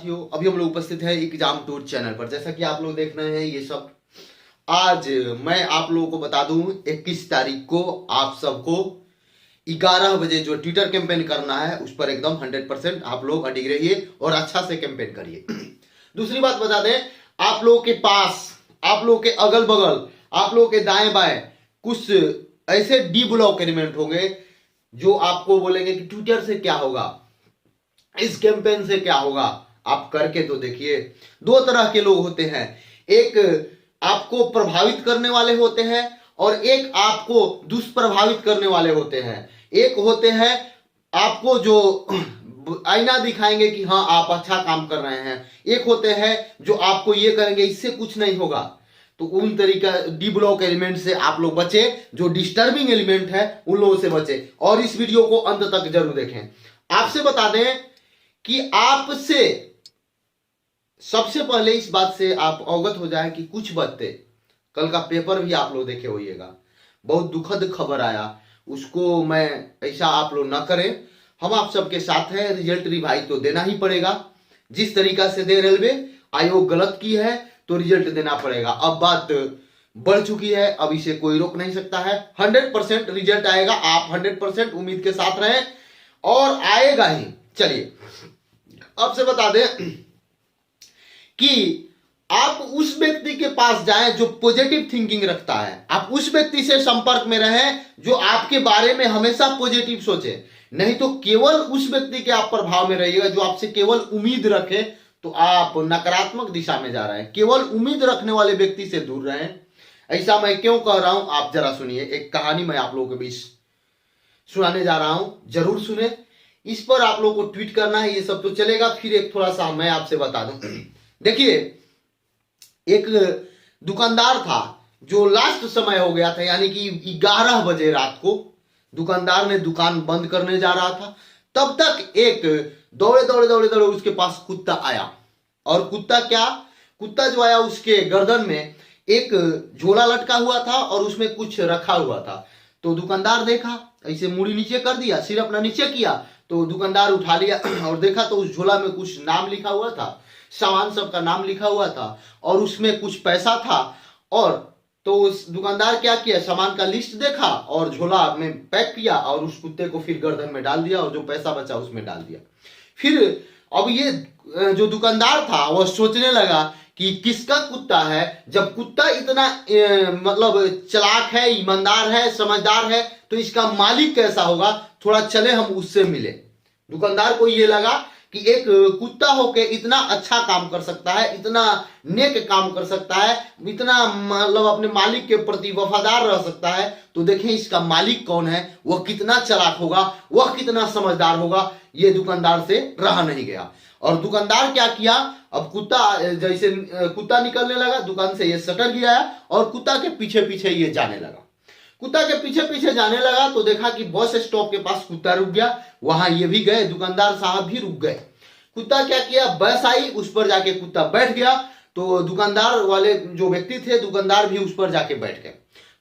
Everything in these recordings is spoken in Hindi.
साथियों, अभी हम लोग उपस्थित हैं एग्जाम टूर चैनल पर। जैसा कि आप लोग देख रहे हैं ये सब, आज मैं आप लोगों को बता दूं 21 तारीख को आप सबको 11 बजे जो ट्विटर कैंपेन करना है उस पर एकदम 100% आप लोग अडिग रहिए और अच्छा से कैंपेन करिए। दूसरी बात बता दें, आप लोगों के पास, आप लोगों के अगल बगल, आप लोगों के दाएं बाएं कुछ ऐसे डी ब्लॉक एलिमेंट होंगे जो आपको बोलेंगे कि ट्विटर से क्या होगा, इस कैंपेन से क्या होगा। आप करके तो देखिए। दो तरह के लोग होते हैं, एक आपको प्रभावित करने वाले होते हैं और एक आपको दुष्प्रभावित करने वाले होते हैं। एक होते हैं आपको जो आईना दिखाएंगे कि हाँ आप अच्छा काम कर रहे हैं, एक होते हैं जो आपको ये करेंगे इससे कुछ नहीं होगा। तो उन तरीका डी ब्लॉक एलिमेंट से आप लोग बचे, जो डिस्टर्बिंग एलिमेंट है उन लोगों से बचे। और इस वीडियो को अंत तक जरूर देखें। आपसे बता दें कि आपसे सबसे पहले इस बात से आप अवगत हो जाए कि कुछ बातें, कल का पेपर भी आप लोग देखे होइएगा, बहुत दुखद खबर आया, उसको मैं ऐसा आप लोग ना करें। हम आप सबके साथ हैं, रिजल्ट रिवाइज तो देना ही पड़ेगा। जिस तरीका से दे रेलवे आयोग गलत की है तो रिजल्ट देना पड़ेगा। अब बात बढ़ चुकी है, अब इसे कोई रोक नहीं सकता है। 100% रिजल्ट आएगा, आप 100% उम्मीद के साथ रहें और आएगा ही। चलिए आपसे बता दें कि आप उस व्यक्ति के पास जाएं जो पॉजिटिव थिंकिंग रखता है। आप उस व्यक्ति से संपर्क में रहें जो आपके बारे में हमेशा पॉजिटिव सोचे। नहीं तो केवल उस व्यक्ति के आप प्रभाव में रहिएगा जो आपसे केवल उम्मीद रखे, तो आप नकारात्मक दिशा में जा रहे हैं। केवल उम्मीद रखने वाले व्यक्ति से दूर रहें। ऐसा मैं क्यों कह रहा हूं आप जरा सुनिए। एक कहानी मैं आप लोगों के बीच सुनाने जा रहा हूं, जरूर सुने। इस पर आप लोगों को ट्वीट करना है, ये सब तो चलेगा। फिर एक थोड़ा सा मैं आपसे बता दूं। देखिए, एक दुकानदार था जो लास्ट समय हो गया था, यानी कि 11 बजे रात को दुकानदार ने दुकान बंद करने जा रहा था। तब तक एक दौड़े दौड़े दौड़े दौड़े उसके पास कुत्ता आया। और कुत्ता जो आया उसके गर्दन में एक झोला लटका हुआ था और उसमें कुछ रखा हुआ था। तो दुकानदार देखा, ऐसे मुड़ी नीचे कर दिया, सिर अपना नीचे किया, तो दुकानदार उठा लिया और देखा तो उस झोला में कुछ नाम लिखा हुआ था, सामान सबका नाम लिखा हुआ था और उसमें कुछ पैसा था। और तो उस दुकानदार क्या किया, सामान का लिस्ट देखा और झोला में पैक किया और उस कुत्ते को फिर गर्दन में डाल दिया और जो पैसा बचा उसमें डाल दिया। फिर अब ये जो दुकानदार था वह सोचने लगा कि किसका कुत्ता है। जब कुत्ता इतना मतलब चालाक है, ईमानदार है, समझदार है, तो इसका मालिक कैसा होगा, थोड़ा चले हम उससे मिले। दुकानदार को ये लगा कि एक कुत्ता होके इतना अच्छा काम कर सकता है, इतना नेक काम कर सकता है, इतना मतलब अपने मालिक के प्रति वफादार रह सकता है, तो देखें इसका मालिक कौन है, वह कितना चालाक होगा, वह कितना समझदार होगा। ये दुकानदार से रहा नहीं गया और दुकानदार क्या किया, अब जैसे कुत्ता निकलने लगा दुकान से, ये शटर गिराया और कुत्ता के पीछे पीछे ये जाने लगा। कुत्ता के पीछे पीछे जाने लगा तो देखा कि बस स्टॉप के पास कुत्ता रुक गया, वहां ये भी गए, दुकानदार साहब भी रुक गए। कुत्ता क्या किया, बस आई, उस पर जाके कुत्ता बैठ गया। तो दुकानदार वाले जो व्यक्ति थे, दुकानदार भी उस पर जाके बैठ गए।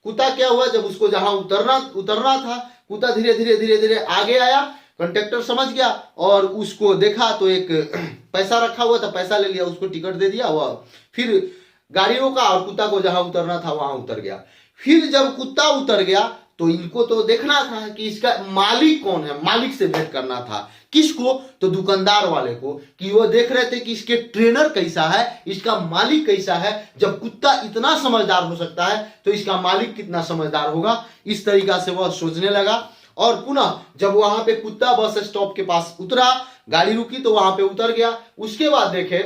कुत्ता क्या हुआ, जब उसको जहां उतरना था, कुत्ता धीरे धीरे धीरे धीरे आगे आया। कंडक्टर समझ गया और उसको देखा तो एक पैसा रखा हुआ था, पैसा ले लिया, उसको टिकट दे दिया। वह फिर गाड़ी रोका और कुत्ता को जहां उतरना था वहां उतर गया। फिर जब कुत्ता उतर गया तो इनको तो देखना था कि इसका मालिक कौन है, मालिक से भेंट करना था। किसको, तो दुकानदार वाले को, कि वो देख रहे थे कि इसके ट्रेनर कैसा है, इसका मालिक कैसा है। जब कुत्ता इतना समझदार हो सकता है तो इसका मालिक कितना समझदार होगा। इस तरीका से वह सोचने लगा और पुनः जब वहां पे कुत्ता बस स्टॉप के पास उतरा, गाड़ी रुकी तो वहां पे उतर गया। उसके बाद देखे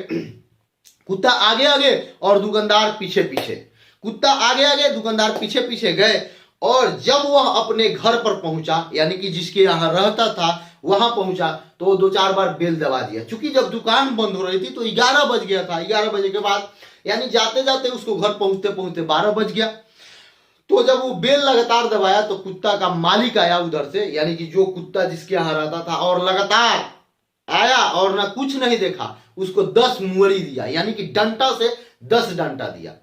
कुत्ता आगे आगे और दुकानदार पीछे पीछे, कुत्ता आगे आगे दुकानदार पीछे पीछे गए। और जब वह अपने घर पर पहुंचा, यानी कि जिसके यहां रहता था वहां पहुंचा, तो 2-4 बार बेल दबा दिया। क्योंकि जब दुकान बंद हो रही थी तो 11 बज गया था। 11 बजे के बाद यानी जाते जाते उसको घर पहुंचते पहुंचते 12 बज गया। तो जब वो बेल लगातार दबाया तो कुत्ता का मालिक आया उधर से, यानी कि जो कुत्ता जिसके यहां रहता था, और लगातार आया और ना कुछ नहीं देखा, उसको 10 मुहरी दिया, यानी कि डंटा से 10 डंटा दिया।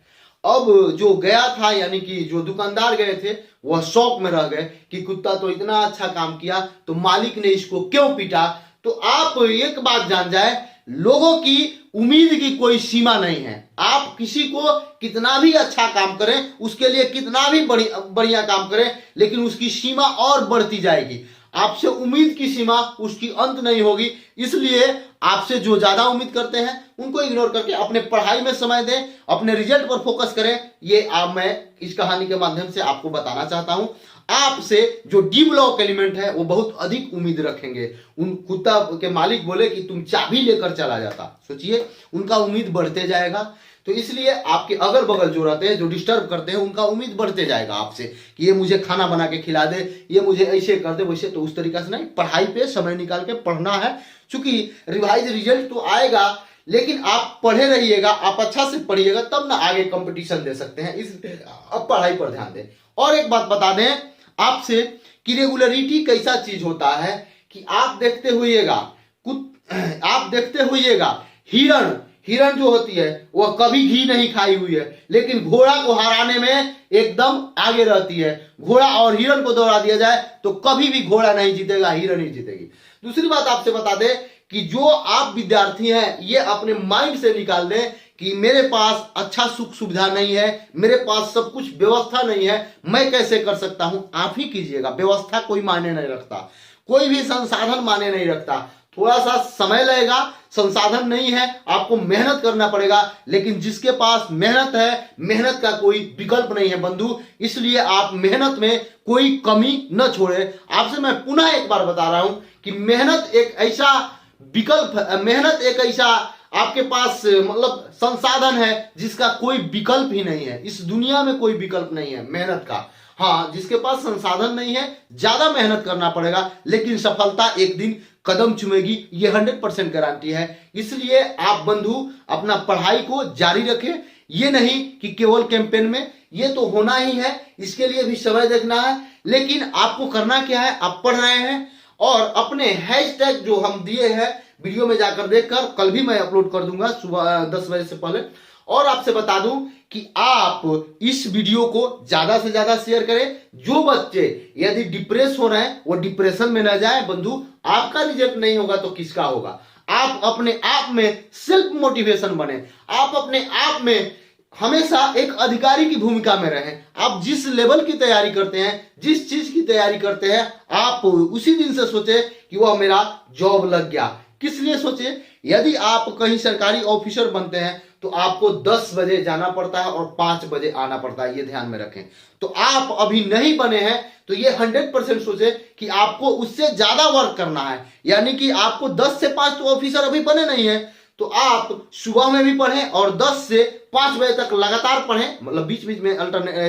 अब जो गया था, यानी कि जो दुकानदार गए थे, वह शौक में रह गए कि कुत्ता तो इतना अच्छा काम किया तो मालिक ने इसको क्यों पीटा। तो आप एक बात जान जाए लोगों की उम्मीद की कोई सीमा नहीं है। आप किसी को कितना भी अच्छा काम करें, उसके लिए कितना भी बढ़िया काम करें, लेकिन उसकी सीमा और बढ़ती जाएगी। आपसे उम्मीद की सीमा उसकी अंत नहीं होगी। इसलिए आपसे जो ज्यादा उम्मीद करते हैं उनको इग्नोर करके अपने पढ़ाई में समय दें, अपने रिजल्ट पर फोकस करें। ये मैं इस कहानी के माध्यम से आपको बताना चाहता हूं। आपसे जो डी ब्लॉक एलिमेंट है वो बहुत अधिक उम्मीद रखेंगे। उन कुत्ता के मालिक बोले कि तुम चाबी लेकर चला जाता, सोचिए उनका उम्मीद बढ़ते जाएगा। तो इसलिए आपके अगल बगल जो रहते हैं, जो डिस्टर्ब करते हैं, उनका उम्मीद बढ़ते जाएगा आपसे कि ये मुझे खाना बना के खिला दे, ये मुझे ऐसे कर दे वैसे। तो उस तरीका से नहीं, पढ़ाई पे समय निकाल के पढ़ना है। चूंकि रिवाइज रिजल्ट तो आएगा, लेकिन आप पढ़े रहिएगा, आप अच्छा से पढ़िएगा, तब ना आगे कंपटीशन दे सकते हैं। इसलिए अब पढ़ाई पर ध्यान दें। और एक बात बता दें आपसे कि रेगुलरिटी कैसा चीज होता है कि आप देखते होइएगा हिरण जो होती है वह कभी घी नहीं खाई हुई है, लेकिन घोड़ा को हराने में एकदम आगे रहती है। घोड़ा और हिरण को दौड़ा दिया जाए तो कभी भी घोड़ा नहीं जीतेगा, हिरण ही जीतेगी। दूसरी बात आपसे बता दें कि जो आप विद्यार्थी हैं ये अपने माइंड से निकाल दें कि मेरे पास अच्छा सुख सुविधा नहीं है, मेरे पास सब कुछ व्यवस्था नहीं है, मैं कैसे कर सकता हूं। आप ही कीजिएगा। व्यवस्था कोई मायने नहीं रखता, कोई भी संसाधन मायने नहीं रखता। थोड़ा सा समय लगेगा, संसाधन नहीं है, आपको मेहनत करना पड़ेगा। लेकिन जिसके पास मेहनत है, मेहनत का कोई विकल्प नहीं है बंधु। इसलिए आप मेहनत में कोई कमी न छोड़े। आपसे मैं पुनः एक बार बता रहा हूं कि मेहनत एक ऐसा आपके पास मतलब संसाधन है जिसका कोई विकल्प ही नहीं है। इस दुनिया में कोई विकल्प नहीं है मेहनत का। हाँ, जिसके पास संसाधन नहीं है, ज्यादा मेहनत करना पड़ेगा, लेकिन सफलता एक दिन कदम चूमेगी, ये 100% गारंटी है। इसलिए आप बंधु अपना पढ़ाई को जारी रखें। ये नहीं कि केवल कैंपेन में, ये तो होना ही है, इसके लिए भी समय देखना है। लेकिन आपको करना क्या है, आप पढ़ रहे हैं और अपने हैशटैग जो हम दिए हैं वीडियो में जाकर देखकर, कल भी मैं अपलोड कर दूंगा सुबह 10 बजे से पहले। और आपसे बता दूं कि आप इस वीडियो को ज्यादा से ज्यादा शेयर करें। जो बच्चे यदि डिप्रेस हो रहे हैं वो डिप्रेशन में न जाए बंधु। आपका रिजल्ट नहीं होगा तो किसका होगा। आप अपने आप में सेल्फ मोटिवेशन बने, आप अपने आप में हमेशा एक अधिकारी की भूमिका में रहें। आप जिस लेवल की तैयारी करते हैं, जिस चीज की तैयारी करते हैं, आप उसी दिन से सोचे कि वह मेरा जॉब लग गया। किस लिए सोचे? यदि आप कहीं सरकारी ऑफिसर बनते हैं तो आपको 10 बजे जाना पड़ता है और 5 बजे आना पड़ता है, ये ध्यान में रखें। तो आप अभी नहीं बने हैं तो ये 100% सोचे कि आपको उससे ज्यादा वर्क करना है। यानी कि आपको 10 से 5 तो ऑफिसर अभी बने नहीं है, तो आप सुबह में भी पढ़ें और 10 से 5 बजे तक लगातार पढ़ें, मतलब बीच बीच में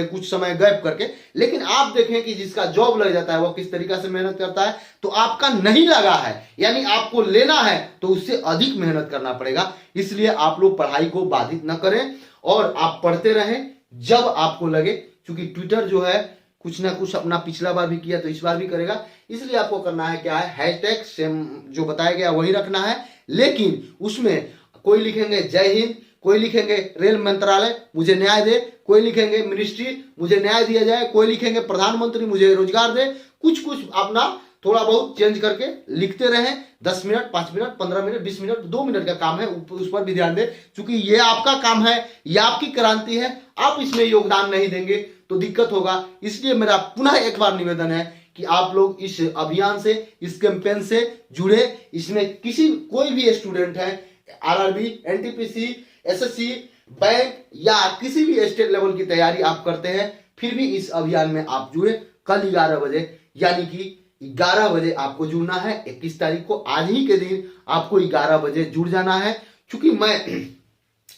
कुछ समय गैप करके। लेकिन आप देखें कि जिसका जॉब लग जाता है वो किस तरीका से मेहनत करता है। तो आपका नहीं लगा है, यानी आपको लेना है तो उससे अधिक मेहनत करना पड़ेगा। इसलिए आप लोग पढ़ाई को बाधित न करें और आप पढ़ते रहें जब आपको लगे। क्योंकि ट्विटर जो है कुछ ना कुछ अपना पिछला बार भी किया तो इस बार भी करेगा। इसलिए आपको करना है क्या है, हैशटैग सेम जो बताया गया वही रखना है। लेकिन उसमें कोई लिखेंगे जय हिंद, कोई लिखेंगे रेल मंत्रालय मुझे न्याय दे, कोई लिखेंगे मिनिस्ट्री मुझे न्याय दिया जाए, कोई लिखेंगे प्रधानमंत्री मुझे रोजगार दे। कुछ कुछ अपना थोड़ा बहुत चेंज करके लिखते रहें। 10 minute, 5 minute, 15 minute, 20 minute, 2 minute का काम है, उस पर भी ध्यान दें। क्योंकि ये आपका काम है, ये आपकी क्रांति है। आप इसमें योगदान नहीं देंगे तो दिक्कत होगा। इसलिए मेरा पुनः एक बार निवेदन है कि आप लोग इस अभियान से, इस कैंपेन से जुड़े। इसमें कोई भी स्टूडेंट है, आरआरबी, एनटीपीसी, एसएससी, बैंक या किसी भी स्टेट लेवल की तैयारी आप करते हैं, फिर भी इस अभियान में आप जुड़े। कल 11 बजे, यानी कि 11 बजे आपको जुड़ना है। 21 तारीख को, आज ही के दिन आपको 11 बजे जुड़ जाना है। क्योंकि मैं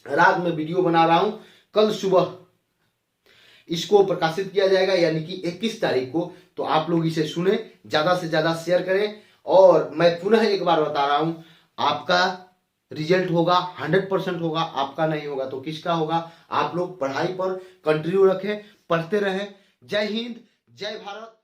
रात में वीडियो बना रहा हूं, कल सुबह इसको प्रकाशित किया जाएगा, यानी कि 21 तारीख को। तो आप लोग इसे सुने, ज्यादा से ज्यादा शेयर करें। और मैं पुनः एक बार बता रहा हूं, आपका रिजल्ट होगा 100% होगा, आपका नहीं होगा तो किसका होगा। आप लोग पढ़ाई पर कंटिन्यू रखें, पढ़ते रहें। जय हिंद, जय भारत।